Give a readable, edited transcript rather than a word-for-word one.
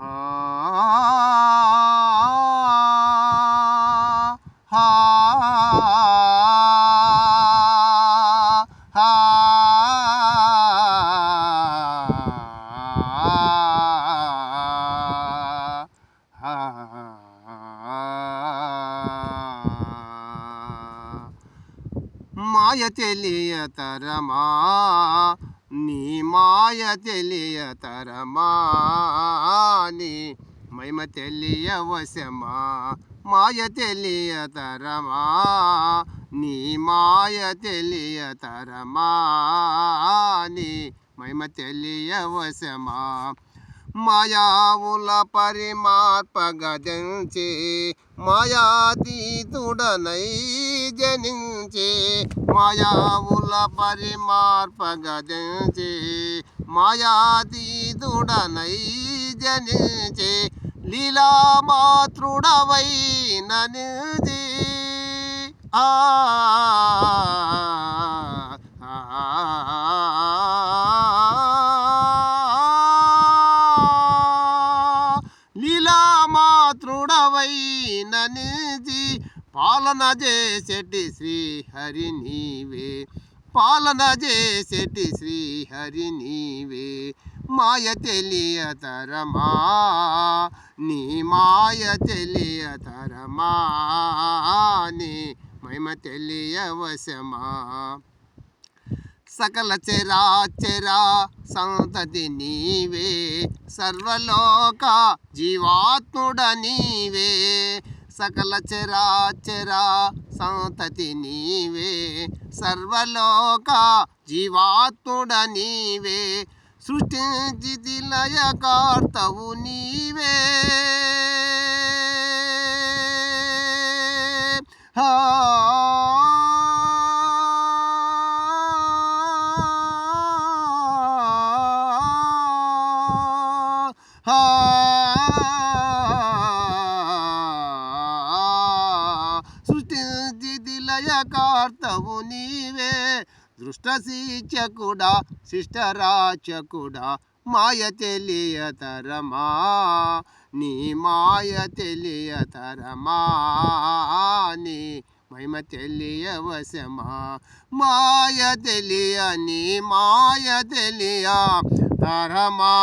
హా హా హా మాయ తెలియతరమా నీ మాయ తెలియతరమా నీ మహిమ తెలియవశమా మాయ తెలియతరమా నీ మాయ తెలియతరమా నీ మహిమ తెలియవశమా మాయావుల పరిమార్పగదించి మాయాతీతుడనై జనించి మాయావుల పరిమార్పగదించి మాయాతీతుడనై జనించి లీలామాతృడవై ననిజి ఆ లీలామాతృడవై ననిజి పాలన చేసేటి శ్రీహరి నీవే పాలన చేసేటి శ్రీహరి నీవే మాయ తెలియతరమా నీ మాయ తెలియతరమా నీ మహిమ తెలియవశమా సకల చరాచరా సంతతి నీవే సర్వలోక జీవాత్ముడ నీవే సకల చరాచరా సంతతి నీవే సర్వలోక జీవాత్ముడ నీవే సృష్టించి లయకర్తవు నీవే హా సృష్టించి లయకర్తవు నీవే దృష్ట శిక్షకుడా శిష్టరాచకుడా మాయ తెలియతరమా నీ మాయ తెలియతరమా నీ మహిమ తెలియవశమా మాయ తెలియ నీ మాయ తెలియ తరమా